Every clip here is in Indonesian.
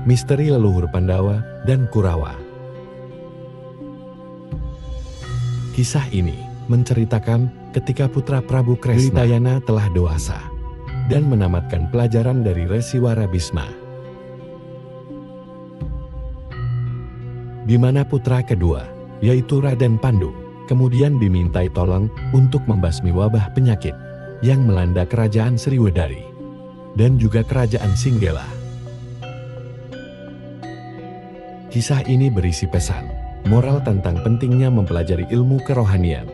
misteri leluhur Pandawa dan Kurawa. Kisah ini menceritakan ketika putra Prabu Kresna Dwipayana telah dewasa dan menamatkan pelajaran dari Resiwara Bisma, di mana putra kedua, yaitu Raden Pandu, kemudian dimintai tolong untuk membasmi wabah penyakit yang melanda kerajaan Sriwedari dan juga kerajaan Singgela. Kisah ini berisi pesan moral tentang pentingnya mempelajari ilmu kerohanian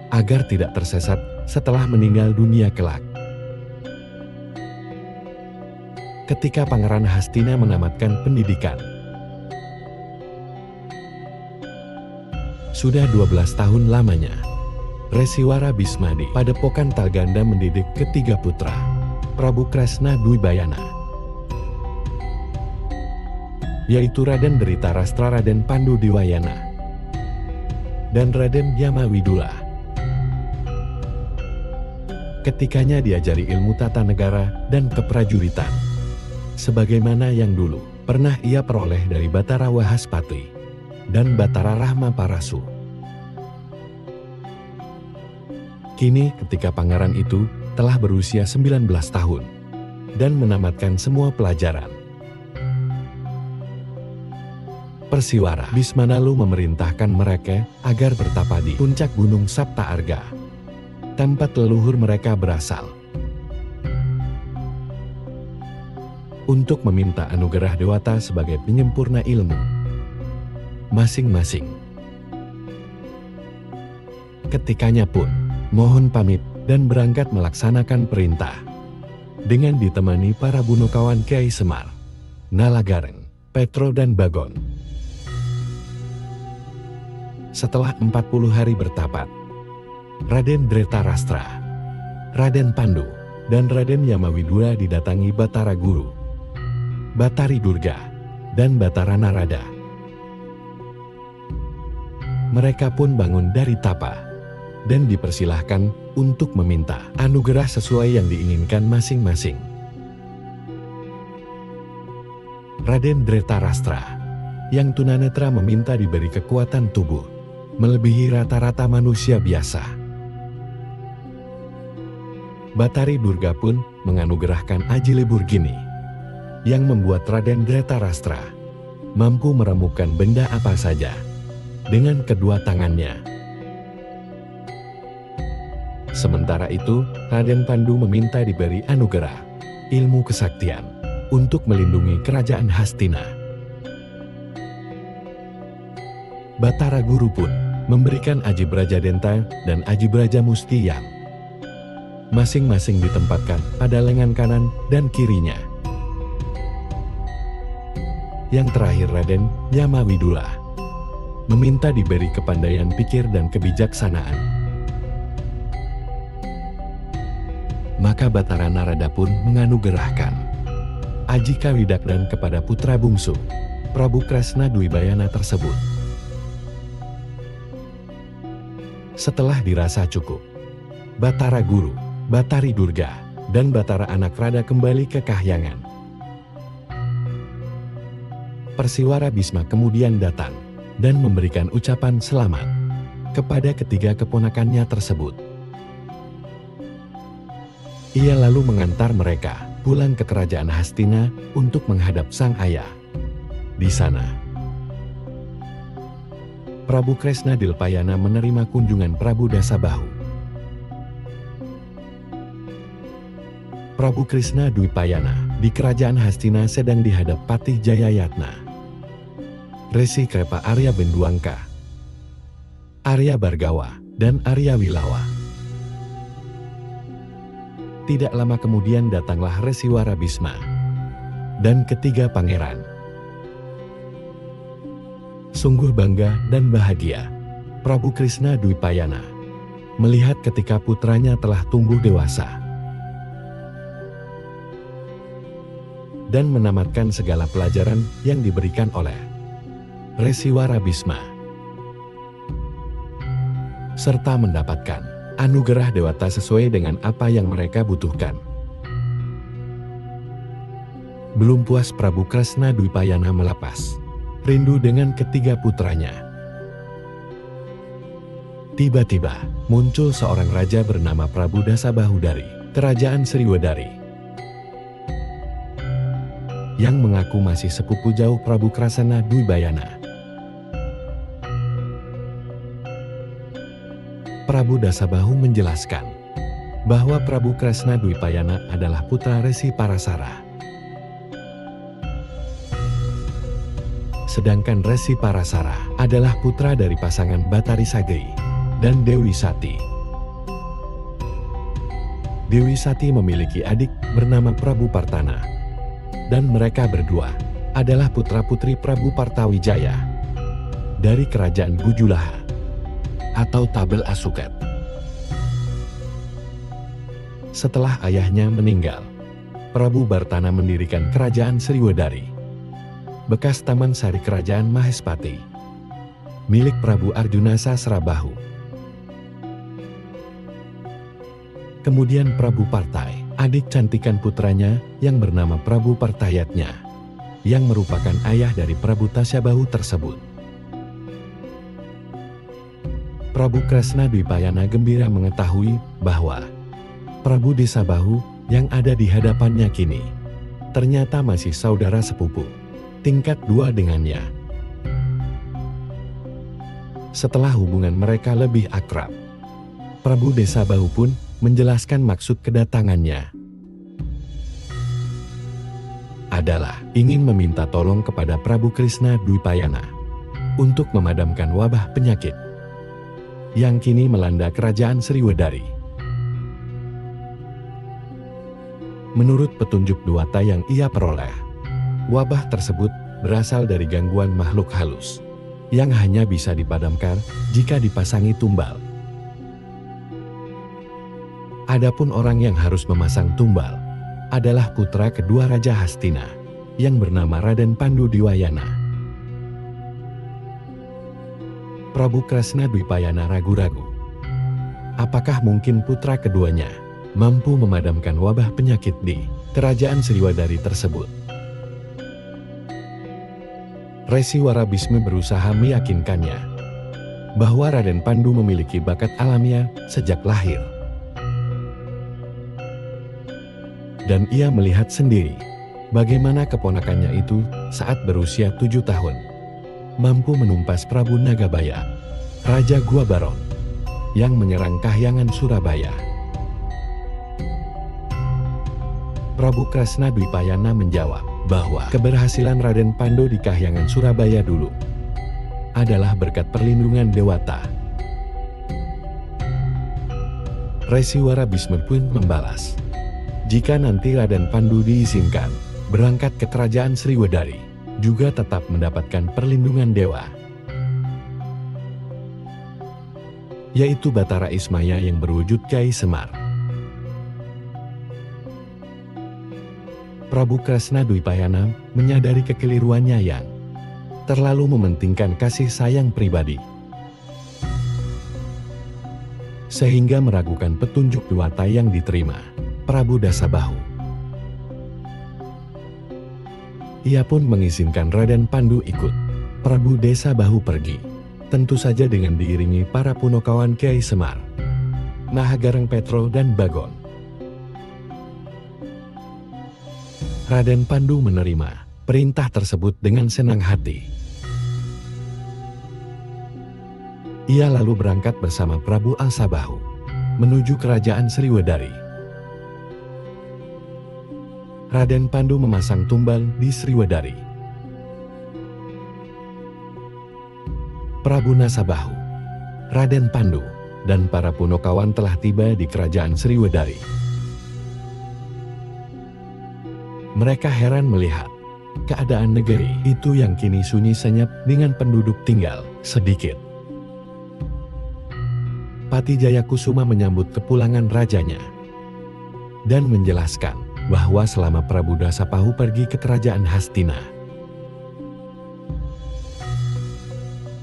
agar tidak tersesat setelah meninggal dunia kelak. Ketika Pangeran Hastina menamatkan pendidikan, sudah 12 tahun lamanya, Resiwara Bisma di Padepokan Talganda mendidik ketiga putra, Prabu Kresna Dwipayana, yaitu Raden Dhritarashtra, Raden Pandu Dwipayana, dan Raden Yamawidula. Ketikanya diajari ilmu tata negara dan keprajuritan, sebagaimana yang dulu pernah ia peroleh dari Batara Wahaspati dan Batara Rahmaparasu. Kini ketika pangeran itu telah berusia 19 tahun dan menamatkan semua pelajaran, Persiwara Bisma lalu memerintahkan mereka agar bertapa di puncak gunung Sapta Arga, tempat leluhur mereka berasal, untuk meminta anugerah Dewata sebagai penyempurna ilmu masing-masing. Ketikanya pun mohon pamit dan berangkat melaksanakan perintah, dengan ditemani para bunukawan Kiai Semar, Nalagareng, Petro dan Bagon. Setelah 40 hari bertapat, Raden Dhritarashtra, Raden Pandu, dan Raden Yamawidula didatangi Batara Guru, Batari Durga, dan Batara Narada. Mereka pun bangun dari tapa dan dipersilahkan untuk meminta anugerah sesuai yang diinginkan masing-masing. Raden Dhritarashtra yang tunanetra meminta diberi kekuatan tubuh melebihi rata-rata manusia biasa. Batari Durga pun menganugerahkan Aji Leburgini yang membuat Raden Dhritarashtra mampu meremukkan benda apa saja dengan kedua tangannya. Sementara itu, Raden Pandu meminta diberi anugerah ilmu kesaktian untuk melindungi kerajaan Hastina. Batara Guru pun memberikan Aji Brajadenta dan Aji Brajamusti yang masing-masing ditempatkan pada lengan kanan dan kirinya. Yang terakhir, Raden Yamawidula meminta diberi kepandaian pikir dan kebijaksanaan. Maka Batara Narada pun menganugerahkan Aji Kawidakdan kepada putra bungsu Prabu Kresna Dwipayana tersebut. Setelah dirasa cukup, Batara Guru, Batari Durga, dan Batara Anak Rada kembali ke kahyangan. Persiwara Bisma kemudian datang dan memberikan ucapan selamat kepada ketiga keponakannya tersebut. Ia lalu mengantar mereka pulang ke kerajaan Hastina untuk menghadap sang ayah. Di sana, Prabu Kresna Dwipayana menerima kunjungan Prabu Dasabahu. Prabu Kresna Dwipayana di kerajaan Hastina sedang dihadap Patih Jayayatna, Resi Krepa Arya Benduangka, Arya Bargawa, dan Arya Wilawa. Tidak lama kemudian datanglah Resiwara Bisma dan ketiga pangeran. Sungguh bangga dan bahagia Prabu Kresna Dwipayana melihat ketika putranya telah tumbuh dewasa dan menamatkan segala pelajaran yang diberikan oleh Resiwara Bisma, serta mendapatkan anugerah Dewata sesuai dengan apa yang mereka butuhkan. Belum puas Prabu Kresna Dwipayana melepas rindu dengan ketiga putranya. Tiba-tiba muncul seorang raja bernama Prabu Dasabahu dari Kerajaan Sriwedari yang mengaku masih sepupu jauh Prabu Kresna Dwipayana. Prabu Dasabahu menjelaskan bahwa Prabu Kresna Dwipayana adalah putra Resi Parasara. Sedangkan Resi Parasara adalah putra dari pasangan Batari Sagri dan Dewi Sati. Dewi Sati memiliki adik bernama Prabu Partana, dan mereka berdua adalah putra-putri Prabu Partawijaya dari Kerajaan Gujulaha atau Tabel Asukat. Setelah ayahnya meninggal, Prabu Bartana mendirikan Kerajaan Sriwedari, bekas Taman Sari Kerajaan Mahespati, milik Prabu Arjuna Sasrabahu. Kemudian Prabu Partai, adik cantikan putranya yang bernama Prabu Partayatnya, yang merupakan ayah dari Prabu Tasyabahu tersebut. Prabu Kresna Dwipayana gembira mengetahui bahwa Prabu Dasabahu yang ada di hadapannya kini ternyata masih saudara sepupu tingkat 2 dengannya. Setelah hubungan mereka lebih akrab, Prabu Dasabahu pun menjelaskan maksud kedatangannya adalah ingin meminta tolong kepada Prabu Kresna Dwipayana untuk memadamkan wabah penyakit yang kini melanda Kerajaan Sriwedari. Menurut petunjuk Dewata yang ia peroleh, wabah tersebut berasal dari gangguan makhluk halus yang hanya bisa dipadamkan jika dipasangi tumbal. Adapun orang yang harus memasang tumbal adalah putra kedua Raja Hastina yang bernama Raden Pandu Diwayana. Prabu Kresna Dwipayana ragu-ragu. Apakah mungkin putra keduanya mampu memadamkan wabah penyakit di Kerajaan Sriwedari tersebut? Resi Warabisme berusaha meyakinkannya bahwa Raden Pandu memiliki bakat alamiah sejak lahir. Dan ia melihat sendiri bagaimana keponakannya itu saat berusia 7 tahun mampu menumpas Prabu Nagabaya, Raja Gua Baron, yang menyerang Kahyangan Surabaya. Prabu Kresna Dwipayana menjawab bahwa keberhasilan Raden Pandu di Kahyangan Surabaya dulu adalah berkat perlindungan Dewata. Resi Warabisme pun membalas, jika nanti Raden Pandu diizinkan berangkat ke Kerajaan Sriwedari, juga tetap mendapatkan perlindungan dewa, yaitu Batara Ismaya yang berwujud Kyai Semar. Prabu Kresna Dwipayana menyadari kekeliruannya yang terlalu mementingkan kasih sayang pribadi, sehingga meragukan petunjuk Dewata yang diterima Prabu Dasabahu. Ia pun mengizinkan Raden Pandu ikut Prabu Dasabahu pergi, tentu saja dengan diiringi para punokawan Kyai Semar, Mahagareng Petro dan Bagon. Raden Pandu menerima perintah tersebut dengan senang hati. Ia lalu berangkat bersama Prabu Dasabahu menuju Kerajaan Sriwedari. Raden Pandu memasang tumbal di Sriwedari. Prabu Dasabahu, Raden Pandu, dan para punokawan telah tiba di Kerajaan Sriwedari. Mereka heran melihat keadaan negeri itu yang kini sunyi senyap dengan penduduk tinggal sedikit. Pati Jayakusuma menyambut kepulangan rajanya dan menjelaskan bahwa selama Prabu Dasabahu pergi ke Kerajaan Hastina,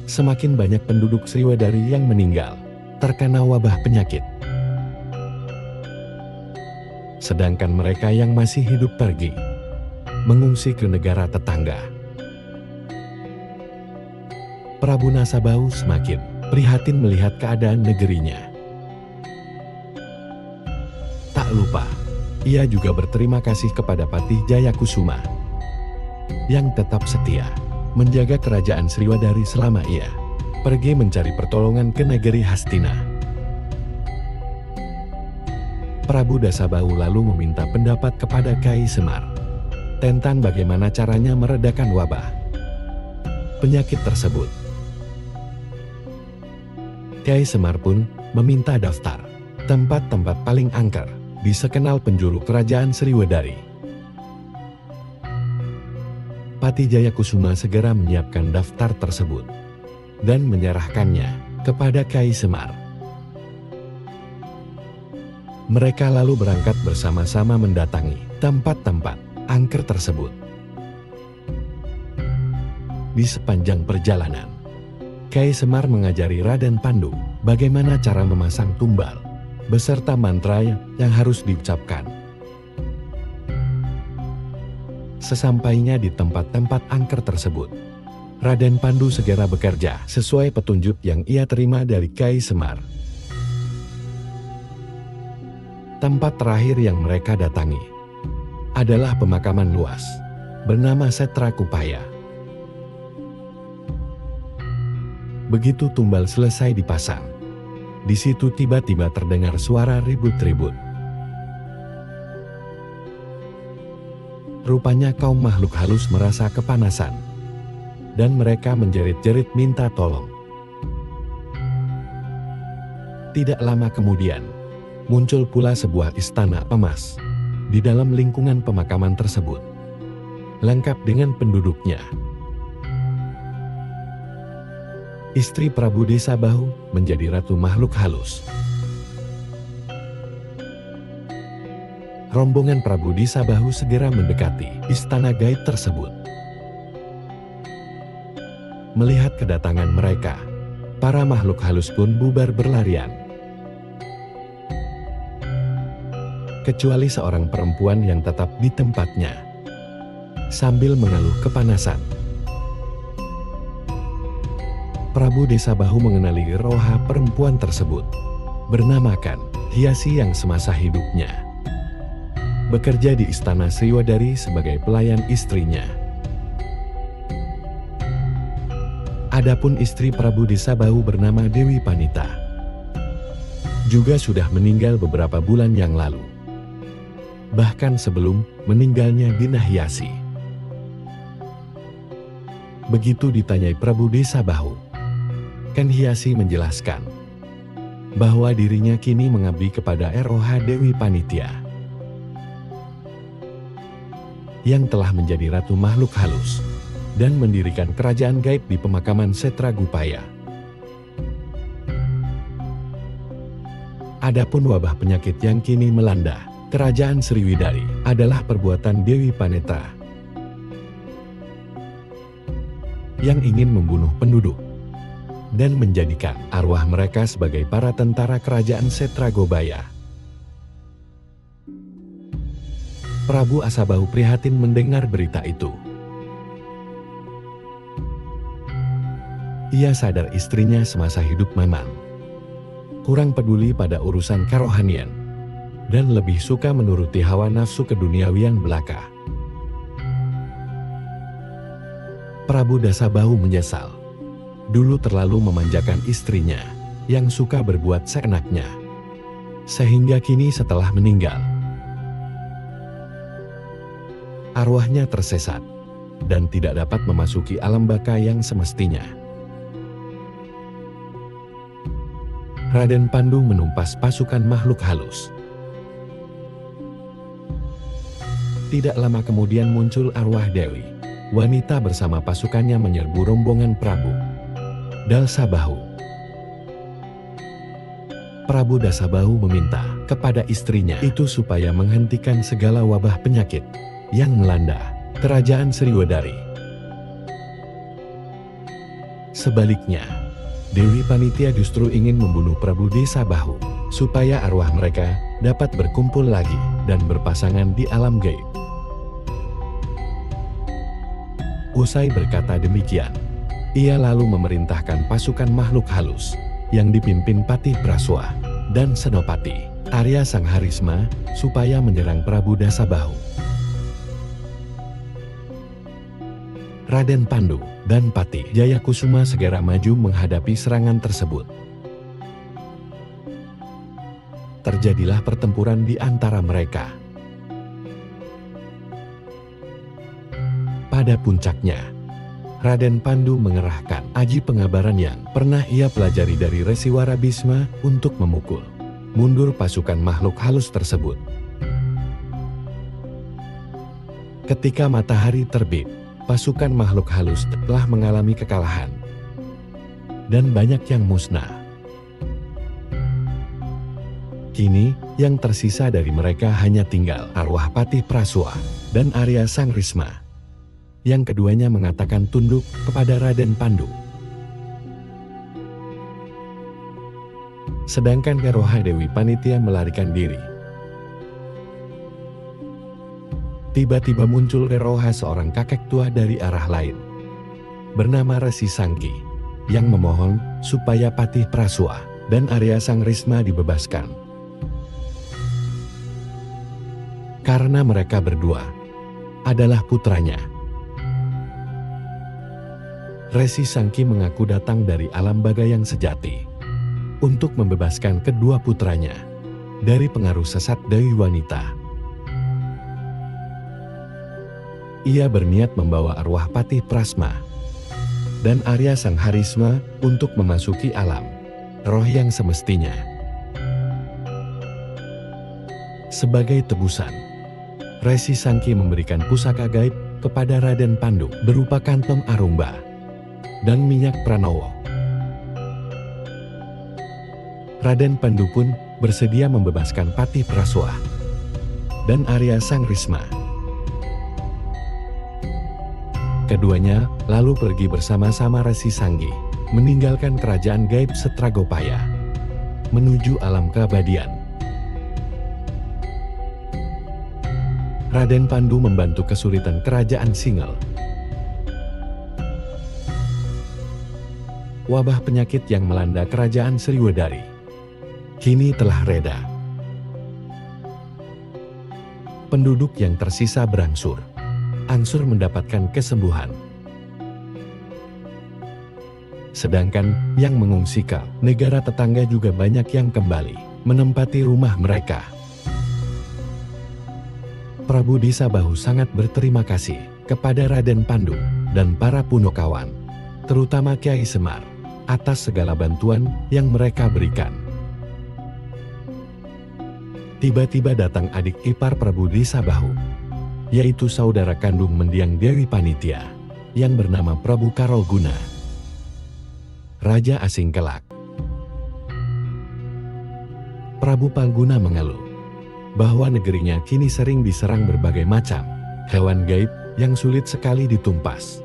semakin banyak penduduk Sriwedari yang meninggal terkena wabah penyakit. Sedangkan mereka yang masih hidup pergi mengungsi ke negara tetangga. Prabu Nasabahu semakin prihatin melihat keadaan negerinya. Tak lupa, ia juga berterima kasih kepada Patih Jayakusuma yang tetap setia menjaga kerajaan Sriwadari selama ia pergi mencari pertolongan ke negeri Hastina. Prabu Dasabahu lalu meminta pendapat kepada Kyai Semar tentang bagaimana caranya meredakan wabah penyakit tersebut. Kyai Semar pun meminta daftar tempat-tempat paling angker di sekenal penjuru kerajaan Sriwadari. Patih Jayakusuma segera menyiapkan daftar tersebut dan menyerahkannya kepada Kyai Semar. Mereka lalu berangkat bersama-sama mendatangi tempat-tempat angker tersebut. Di sepanjang perjalanan, Kyai Semar mengajari Raden Pandu bagaimana cara memasang tumbal beserta mantra yang harus diucapkan. Sesampainya di tempat-tempat angker tersebut, Raden Pandu segera bekerja sesuai petunjuk yang ia terima dari Kyai Semar. Tempat terakhir yang mereka datangi adalah pemakaman luas bernama Setra Kupaya. Begitu tumbal selesai dipasang, di situ tiba-tiba terdengar suara ribut-ribut. Rupanya kaum makhluk halus merasa kepanasan, dan mereka menjerit-jerit minta tolong. Tidak lama kemudian, muncul pula sebuah istana emas di dalam lingkungan pemakaman tersebut, lengkap dengan penduduknya. Istri Prabu Dasabahu menjadi ratu makhluk halus. Rombongan Prabu Dasabahu segera mendekati istana gaib tersebut. Melihat kedatangan mereka, para makhluk halus pun bubar berlarian. Kecuali seorang perempuan yang tetap di tempatnya, sambil mengeluh kepanasan. Prabu Dasabahu mengenali roha perempuan tersebut, bernamakan Hyasi yang semasa hidupnya bekerja di istana Sriwadari sebagai pelayan istrinya. Adapun istri Prabu Dasabahu bernama Dewi Panita, juga sudah meninggal beberapa bulan yang lalu, bahkan sebelum meninggalnya Dina Hyasi. Begitu ditanyai Prabu Dasabahu, Ken Hyasi menjelaskan bahwa dirinya kini mengabdi kepada Roha Dewi Panitia yang telah menjadi ratu makhluk halus dan mendirikan kerajaan gaib di pemakaman Setra Kupaya. Adapun wabah penyakit yang kini melanda kerajaan Sriwidari adalah perbuatan Dewi Panitra yang ingin membunuh penduduk dan menjadikan arwah mereka sebagai para tentara kerajaan Setra Gobaya. Prabu Dasabahu prihatin mendengar berita itu. Ia sadar istrinya semasa hidup memang kurang peduli pada urusan kerohanian dan lebih suka menuruti hawa nafsu keduniawian belaka. Prabu Dasabahu menyesal dulu terlalu memanjakan istrinya yang suka berbuat seenaknya, sehingga kini setelah meninggal, arwahnya tersesat dan tidak dapat memasuki alam baka yang semestinya. Raden Pandu menumpas pasukan makhluk halus. Tidak lama kemudian muncul arwah Dewi wanita bersama pasukannya menyerbu rombongan Prabu Dasabahu. Prabu Dasabahu meminta kepada istrinya itu supaya menghentikan segala wabah penyakit yang melanda kerajaan Sriwadari. Sebaliknya, Dewi Panitia justru ingin membunuh Prabu Dasabahu supaya arwah mereka dapat berkumpul lagi dan berpasangan di alam gaib. Usai berkata demikian, ia lalu memerintahkan pasukan makhluk halus yang dipimpin Patih Praswa dan Senopati Arya Sangharisma supaya menyerang Prabu Dasabahu. Raden Pandu dan Patih Jayakusuma segera maju menghadapi serangan tersebut. Terjadilah pertempuran di antara mereka. Pada puncaknya, Raden Pandu mengerahkan aji pengabaran yang pernah ia pelajari dari Resiwara Bisma untuk memukul mundur pasukan makhluk halus tersebut. Ketika matahari terbit, pasukan makhluk halus telah mengalami kekalahan dan banyak yang musnah. Kini, yang tersisa dari mereka hanya tinggal arwah Patih Praswa dan Arya Sangharisma. Yang keduanya mengatakan tunduk kepada Raden Pandu. Sedangkan Keroha Dewi Panitia melarikan diri. Tiba-tiba muncul Keroha seorang kakek tua dari arah lain, bernama Resi Sangki, yang memohon supaya Patih Praswa dan Arya Sangharisma dibebaskan. Karena mereka berdua adalah putranya. Resi Sangki mengaku datang dari alam baga yang sejati untuk membebaskan kedua putranya dari pengaruh sesat Dewi Wanita. Ia berniat membawa arwah Patih Prasma dan Arya Sangharisma untuk memasuki alam roh yang semestinya. Sebagai tebusan, Resi Sangki memberikan pusaka gaib kepada Raden Pandu berupa kantong arumba dan minyak pranowo. Raden Pandu pun bersedia membebaskan Patih Praswa dan Arya Sangharisma. Keduanya lalu pergi bersama-sama Resi Sangki meninggalkan kerajaan gaib Setragopaya menuju alam keabadian. Raden Pandu membantu kesulitan kerajaan Singal. Wabah penyakit yang melanda kerajaan Sriwedari kini telah reda. Penduduk yang tersisa berangsur-angsur mendapatkan kesembuhan. Sedangkan yang mengungsi ke negara tetangga juga banyak yang kembali menempati rumah mereka. Prabu Dasabahu sangat berterima kasih kepada Raden Pandu dan para Punokawan, terutama Kiai Semar, atas segala bantuan yang mereka berikan. Tiba-tiba datang adik ipar Prabu Dasabahu, yaitu saudara kandung mendiang Dewi Panitia, yang bernama Prabu Karolguna, Raja Asing Kelak. Prabu Palguna mengeluh bahwa negerinya kini sering diserang berbagai macam hewan gaib yang sulit sekali ditumpas.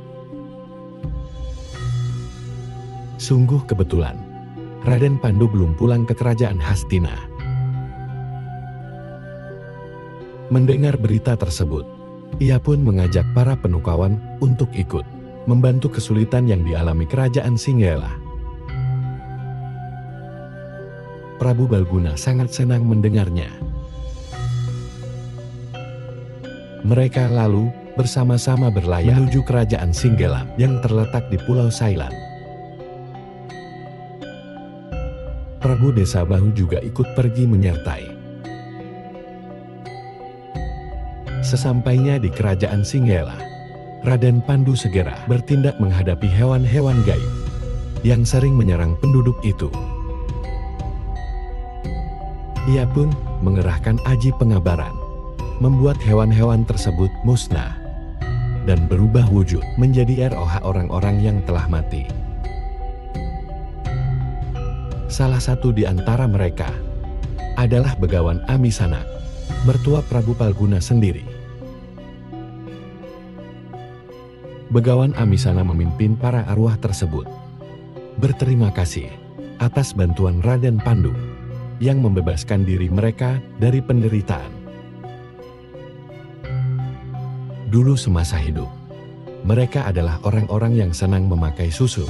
Sungguh kebetulan, Raden Pandu belum pulang ke kerajaan Hastina. Mendengar berita tersebut, ia pun mengajak para Punokawan untuk ikut membantu kesulitan yang dialami kerajaan Singgala. Prabu Balguna sangat senang mendengarnya. Mereka lalu bersama-sama berlayar menuju kerajaan Singgala yang terletak di Pulau Sailan. Prabu Dasabahu juga ikut pergi menyertai. Sesampainya di kerajaan Singgala, Raden Pandu segera bertindak menghadapi hewan-hewan gaib yang sering menyerang penduduk itu. Ia pun mengerahkan aji pengabaran, membuat hewan-hewan tersebut musnah dan berubah wujud menjadi roh orang-orang yang telah mati. Salah satu di antara mereka adalah Begawan Amisana, mertua Prabu Palguna sendiri. Begawan Amisana memimpin para arwah tersebut berterima kasih atas bantuan Raden Pandu yang membebaskan diri mereka dari penderitaan. Dulu semasa hidup, Mereka adalah orang-orang yang senang memakai susu,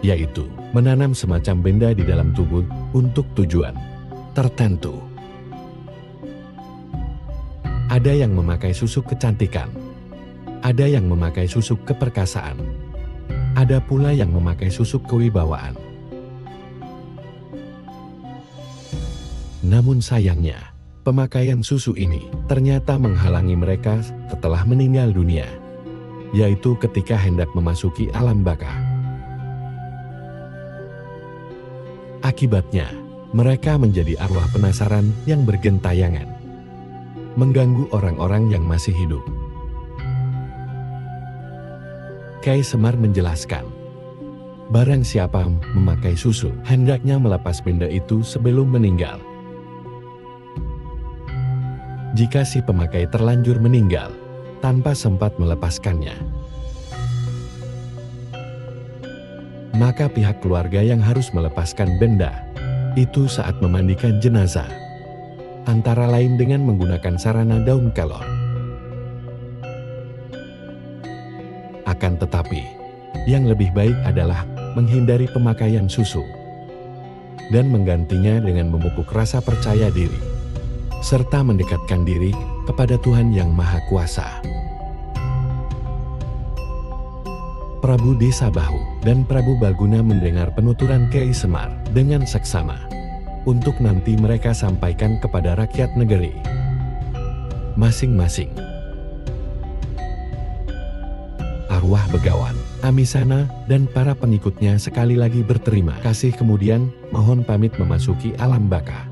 yaitu menanam semacam benda di dalam tubuh untuk tujuan tertentu. Ada yang memakai susu kecantikan, ada yang memakai susu keperkasaan, ada pula yang memakai susu kewibawaan. Namun sayangnya, pemakaian susu ini ternyata menghalangi mereka setelah meninggal dunia, yaitu ketika hendak memasuki alam baka. Akibatnya, mereka menjadi arwah penasaran yang bergentayangan, mengganggu orang-orang yang masih hidup. Kyai Semar menjelaskan, barang siapa memakai susu, hendaknya melepas benda itu sebelum meninggal. Jika si pemakai terlanjur meninggal tanpa sempat melepaskannya, maka pihak keluarga yang harus melepaskan benda itu saat memandikan jenazah, antara lain dengan menggunakan sarana daun kelor. Akan tetapi, yang lebih baik adalah menghindari pemakaian susu dan menggantinya dengan memupuk rasa percaya diri, serta mendekatkan diri kepada Tuhan Yang Maha Kuasa. Prabu Desa Bahu dan Prabu Balguna mendengar penuturan Kyai Semar dengan seksama untuk nanti mereka sampaikan kepada rakyat negeri masing-masing. Arwah Begawan, Amisana, dan para pengikutnya sekali lagi berterima kasih, kemudian mohon pamit memasuki alam baka.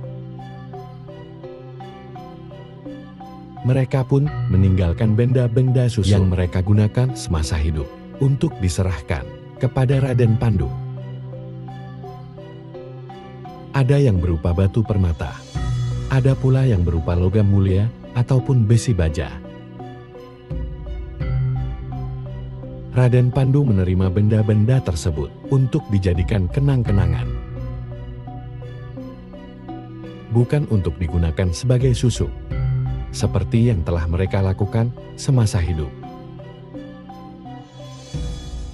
Mereka pun meninggalkan benda-benda susu yang mereka gunakan semasa hidup untuk diserahkan kepada Raden Pandu. Ada yang berupa batu permata, ada pula yang berupa logam mulia ataupun besi baja. Raden Pandu menerima benda-benda tersebut untuk dijadikan kenang-kenangan, bukan untuk digunakan sebagai susu, seperti yang telah mereka lakukan semasa hidup.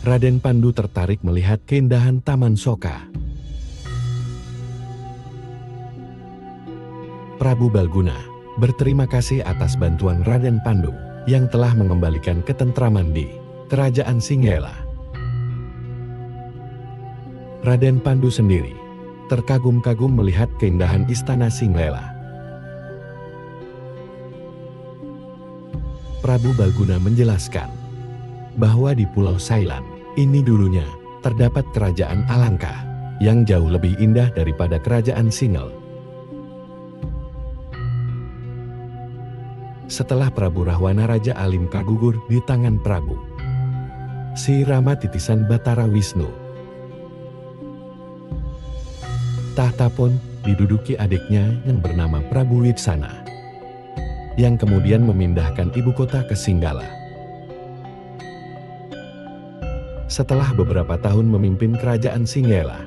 Raden Pandu tertarik melihat keindahan Taman Soka. Prabu Balguna berterima kasih atas bantuan Raden Pandu yang telah mengembalikan ketentraman di Kerajaan Singhela. Raden Pandu sendiri terkagum-kagum melihat keindahan istana Singhela. Prabu Balguna menjelaskan bahwa di Pulau Sailan ini dulunya terdapat kerajaan Alangka yang jauh lebih indah daripada kerajaan Singhel. Setelah Prabu Rahwana Raja Alimka gugur di tangan Prabu Si Rama Titisan Batara Wisnu, tahta pun diduduki adiknya yang bernama Prabu Witsana, yang kemudian memindahkan ibu kota ke Singgala. Setelah beberapa tahun memimpin kerajaan Singhela,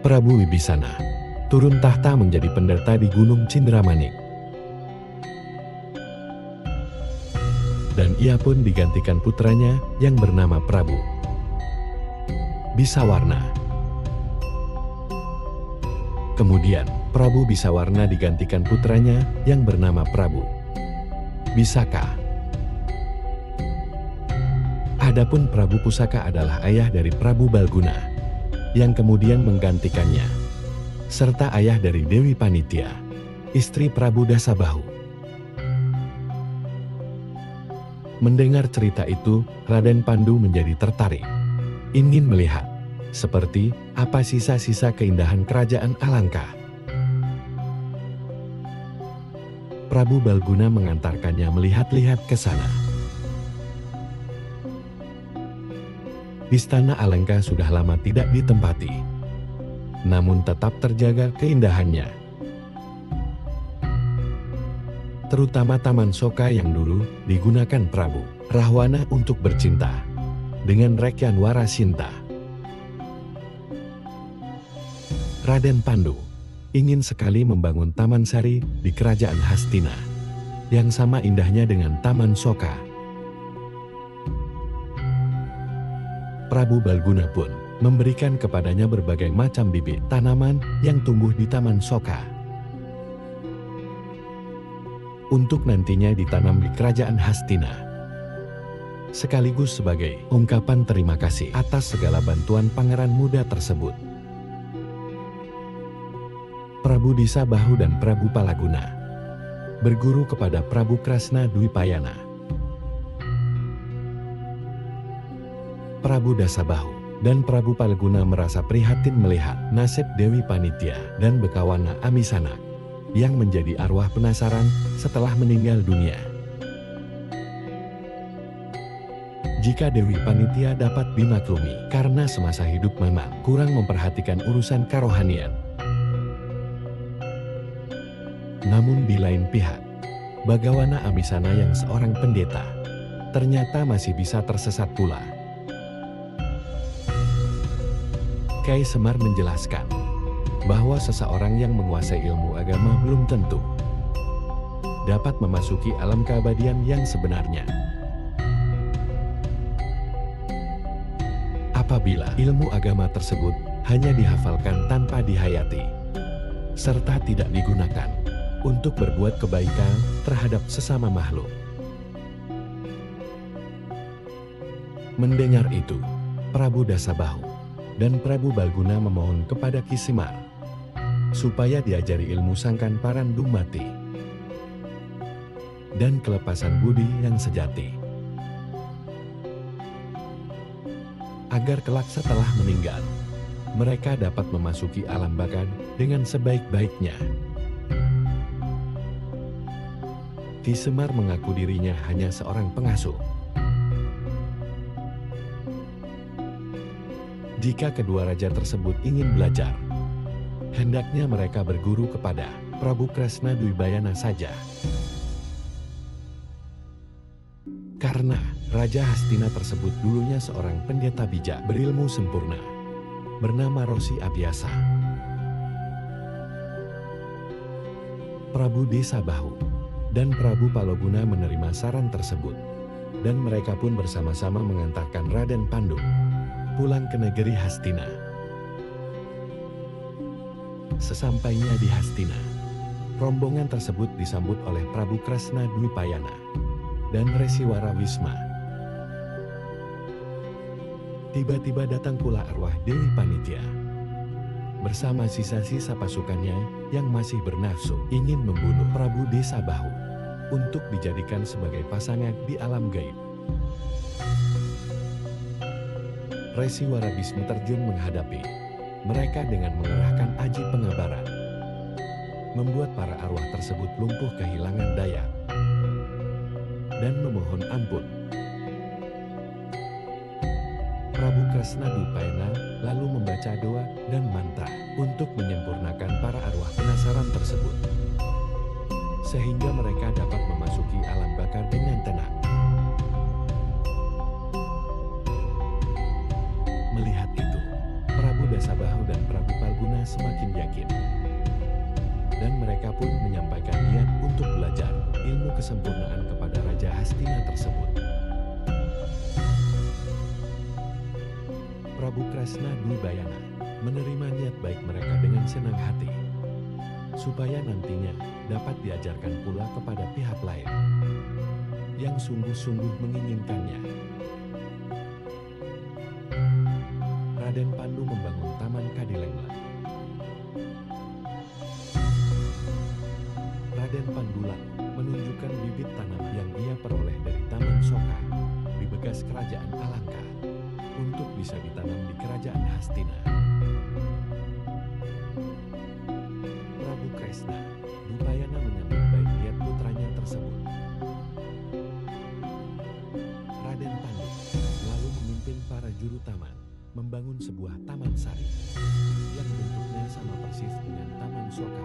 Prabu Wibisana turun tahta menjadi pendeta di Gunung Cindramanik. Dan ia pun digantikan putranya yang bernama Prabu Bisawarna. Kemudian Prabu Bisawarna digantikan putranya yang bernama Prabu Bisaka. Adapun Prabu Pusaka adalah ayah dari Prabu Balguna yang kemudian menggantikannya, serta ayah dari Dewi Panitia, istri Prabu Dasabahu. Mendengar cerita itu, Raden Pandu menjadi tertarik, ingin melihat seperti apa sisa-sisa keindahan kerajaan Alangka. Prabu Balguna mengantarkannya melihat-lihat ke sana. Istana Alangka sudah lama tidak ditempati, namun tetap terjaga keindahannya. Terutama Taman Soka yang dulu digunakan Prabu Rahwana untuk bercinta dengan Rekyanwara Sinta. Raden Pandu ingin sekali membangun Taman Sari di Kerajaan Hastina, yang sama indahnya dengan Taman Soka. Prabu Balguna pun memberikan kepadanya berbagai macam bibit tanaman yang tumbuh di Taman Soka, untuk nantinya ditanam di kerajaan Hastina, sekaligus sebagai ungkapan terima kasih atas segala bantuan pangeran muda tersebut. Prabu Disabahu dan Prabu Palaguna berguru kepada Prabu Kresna Dwipayana. Prabu Dasabahu dan Prabu Palaguna merasa prihatin melihat nasib Dewi Panitia dan Bekawana Amisana yang menjadi arwah penasaran setelah meninggal dunia. Jika Dewi Panitia dapat dimaklumi karena semasa hidup memang kurang memperhatikan urusan kerohanian. Namun di lain pihak, Bagawana Amisana yang seorang pendeta ternyata masih bisa tersesat pula. Kyai Semar menjelaskan bahwa seseorang yang menguasai ilmu agama belum tentu dapat memasuki alam keabadian yang sebenarnya. Apabila ilmu agama tersebut hanya dihafalkan tanpa dihayati, serta tidak digunakan untuk berbuat kebaikan terhadap sesama makhluk. Mendengar itu, Prabu Dasabahu dan Prabu Balguna memohon kepada Ki Semar supaya diajari ilmu Sangkan Parandung Mati dan kelepasan budi yang sejati, agar kelak setelah meninggal, mereka dapat memasuki alam baka dengan sebaik-baiknya. Ki Semar mengaku dirinya hanya seorang pengasuh. Jika kedua raja tersebut ingin belajar, hendaknya mereka berguru kepada Prabu Kresna Dwipayana saja. Karena Raja Hastina tersebut dulunya seorang pendeta bijak berilmu sempurna, bernama Rosi Abiasa. Prabu Disabahu dan Prabu Palaguna menerima saran tersebut, dan mereka pun bersama-sama mengantarkan Raden Pandu pulang ke negeri Hastina. Sesampainya di Hastina, rombongan tersebut disambut oleh Prabu Kresna Dwipayana dan Resiwara Wisma. Tiba-tiba datang pula arwah Dewi Panitia bersama sisa-sisa pasukannya yang masih bernafsu ingin membunuh Prabu Disabahu untuk dijadikan sebagai pasangan di alam gaib. Resiwara Wisma terjun menghadapi mereka dengan mengerahkan aji pengabaran, membuat para arwah tersebut lumpuh kehilangan daya dan memohon ampun. Prabu Kresna Dwipayana lalu membaca doa dan mantra untuk menyempurnakan para arwah penasaran tersebut, sehingga mereka dapat memasuki alam baka dengan tenang. Melihat itu, Prabu Dasabahu dan Prabu Palguna semakin yakin, dan mereka pun menyampaikan niat untuk belajar ilmu kesempurnaan kepada Raja Hastina tersebut. Prabu Kresna Dwipayana menerima niat baik mereka dengan senang hati, supaya nantinya dapat diajarkan pula kepada pihak lain yang sungguh-sungguh menginginkannya. Raden Pandu membangun Taman Kadilengla. Raden Pandula menunjukkan bibit tanaman yang ia peroleh dari Taman Soka di bekas kerajaan Alangka untuk bisa ditanam di kerajaan Hastina. Prabu Kresna Dwipayana menyambut baik niat putranya tersebut. Raden Pandu lalu memimpin para juru taman membangun sebuah taman sari yang bentuknya sama persis dengan Taman Soka